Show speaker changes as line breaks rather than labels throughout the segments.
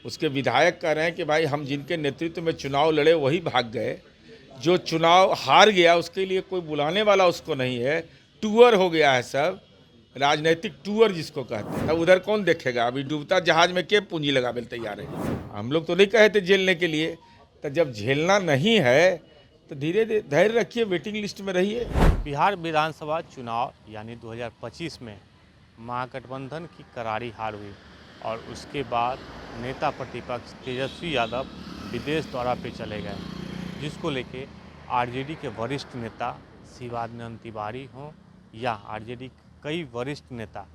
उसके विधायक कह रहे हैं कि भाई हम जिनके नेतृत्व में चुनाव लड़े वही भाग गए, जो चुनाव हार गया उसके लिए कोई बुलाने वाला उसको नहीं है, टूअर हो गया है सब, राजनीतिक टूअर जिसको कहते हैं। अब उधर कौन देखेगा? अभी डूबता जहाज में के पूंजी लगावे तैयार है। हम लोग तो नहीं कहे थे झेलने के लिए, तो जब झेलना नहीं है तो धीरे धीरे धैर्य रखिए, वेटिंग लिस्ट में रहिए।
बिहार विधानसभा चुनाव यानी 2025 में महागठबंधन की करारी हार हुई और उसके बाद नेता प्रतिपक्ष तेजस्वी यादव विदेश दौरा पे चले गए, जिसको लेके आरजेडी के वरिष्ठ नेता शिवानंद तिवारी हों या आरजेडी के कई वरिष्ठ नेता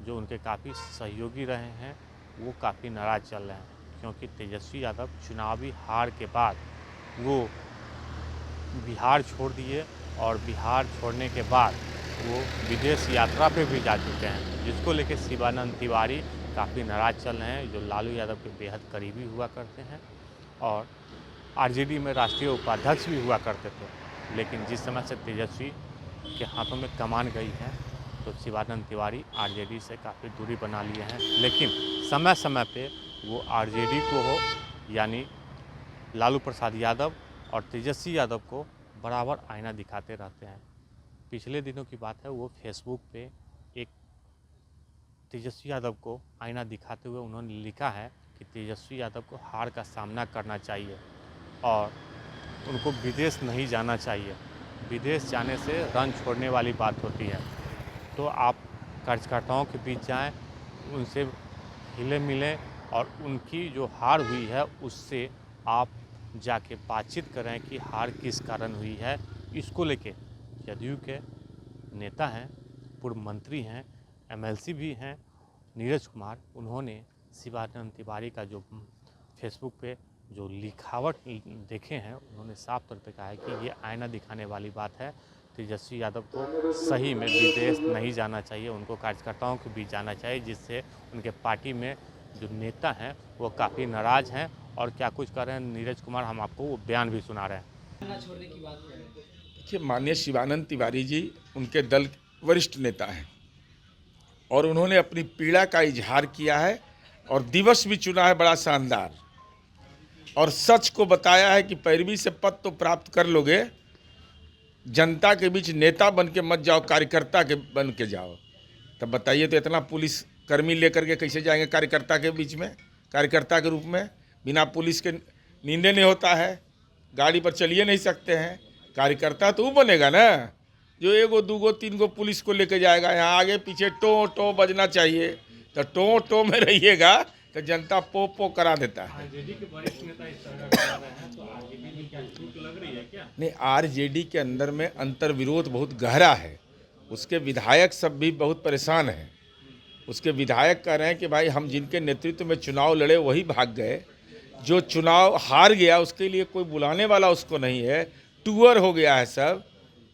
जो उनके काफ़ी सहयोगी रहे हैं वो काफ़ी नाराज़ चल रहे हैं, क्योंकि तेजस्वी यादव चुनावी हार के बाद वो बिहार छोड़ दिए और बिहार छोड़ने के बाद वो विदेश यात्रा पे भी जा चुके हैं, जिसको लेके शिवानंद तिवारी काफ़ी नाराज़ चल रहे हैं, जो लालू यादव के बेहद करीबी हुआ करते हैं और आरजेडी में राष्ट्रीय उपाध्यक्ष भी हुआ करते थे। लेकिन जिस समय से तेजस्वी के हाथों में कमान गई है तो शिवानंद तिवारी आरजेडी से काफ़ी दूरी बना लिए हैं, लेकिन समय समय पे वो आरजेडी को हो यानी लालू प्रसाद यादव और तेजस्वी यादव को बराबर आईना दिखाते रहते हैं। पिछले दिनों की बात है, वो फेसबुक पे एक तेजस्वी यादव को आईना दिखाते हुए उन्होंने लिखा है कि तेजस्वी यादव को हार का सामना करना चाहिए और उनको विदेश नहीं जाना चाहिए। विदेश जाने से रन छोड़ने वाली बात होती है, तो आप कार्यकर्ताओं के बीच जाएं, उनसे हिले मिलें और उनकी जो हार हुई है उससे आप जाके बातचीत करें कि हार किस कारण हुई है। इसको लेके जदयू के नेता हैं, पूर्व मंत्री हैं, एमएलसी भी हैं नीरज कुमार, उन्होंने शिवानंद तिवारी का जो फेसबुक पे जो लिखावट देखे हैं उन्होंने साफ तौर पे कहा है कि ये आईना दिखाने वाली बात है। तेजस्वी यादव को सही में विदेश नहीं जाना चाहिए, उनको कार्यकर्ताओं के बीच जाना चाहिए, जिससे उनके पार्टी में जो नेता हैं वो काफ़ी नाराज़ हैं और क्या कुछ कर रहे हैं नीरज कुमार, हम आपको वो बयान भी सुना रहे हैं।
देखिए, माननीय शिवानंद तिवारी जी उनके दल वरिष्ठ नेता हैं और उन्होंने अपनी पीड़ा का इजहार किया है और दिवस भी चुना है बड़ा शानदार, और सच को बताया है कि पैरवी से पद तो प्राप्त कर लोगे, जनता के बीच नेता बन के मत जाओ, कार्यकर्ता के बन के जाओ। तब बताइए तो इतना पुलिस कर्मी लेकर के कैसे जाएंगे कार्यकर्ता के बीच में, कार्यकर्ता के रूप में? बिना पुलिस के नींदे नहीं होता है, गाड़ी पर चलिए नहीं सकते हैं। कार्यकर्ता तो वो बनेगा ना जो एगो दूगो तीन गो पुलिस को लेके जाएगा, यहाँ आगे पीछे टो टो बजना चाहिए, तो टो टो में रहिएगा तो जनता पो पो करा देता है। नहीं, आरजेडी के अंदर में अंतर्विरोध बहुत गहरा है, उसके विधायक सब भी बहुत परेशान हैं। उसके विधायक कह रहे हैं कि भाई हम जिनके नेतृत्व में चुनाव लड़े वही भाग गए, जो चुनाव हार गया उसके लिए कोई बुलाने वाला उसको नहीं है, टूअर हो गया है सब,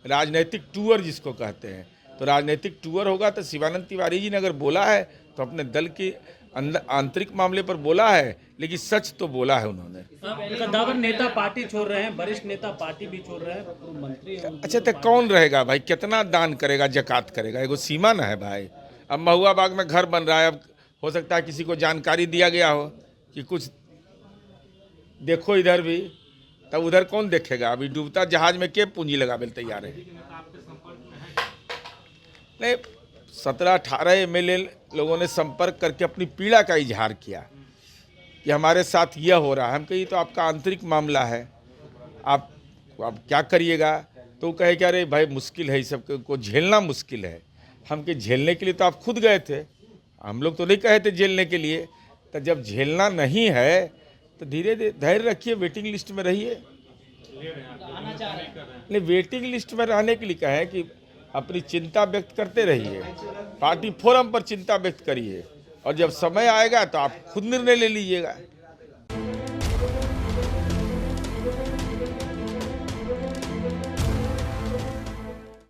राजनीतिक टूअर जिसको कहते हैं। तो राजनीतिक टूअर होगा तो शिवानंद तिवारी जी ने अगर बोला है तो अपने दल के अंदर आंतरिक मामले पर बोला है, लेकिन सच तो बोला है उन्होंने।
कद्दावर नेता पार्टी छोड़ रहे हैं, वरिष्ठ नेता पार्टी भी छोड़ रहे हैं, मंत्री।
अच्छा, तो कौन रहेगा भाई? कितना दान करेगा, जकात करेगा? एगो सीमा ना है भाई। अब महुआ बाग में घर बन रहा है, अब हो सकता है किसी को जानकारी दिया गया हो कि कुछ देखो इधर भी, तब उधर कौन देखेगा? अभी डूबता जहाज में के पूंजी लगावे तैयार है? नहीं, 17-18 एमएलए लोगों ने संपर्क करके अपनी पीड़ा का इजहार किया कि हमारे साथ यह हो रहा है। हम कही तो आपका आंतरिक मामला है, आप क्या करिएगा? तो कहे कि अरे भाई मुश्किल है, इस सब को झेलना मुश्किल है। हम के झेलने के लिए तो आप खुद गए थे, हम लोग तो नहीं कहे थे झेलने के लिए। तो जब झेलना नहीं है तो धीरे धीरे धैर्य रखिए, वेटिंग लिस्ट में रहिए। नहीं, वेटिंग लिस्ट में रहने के लिए कहें कि अपनी चिंता व्यक्त करते रहिए, पार्टी फोरम पर चिंता व्यक्त करिए और जब समय आएगा तो आप खुद निर्णय ले लीजिएगा।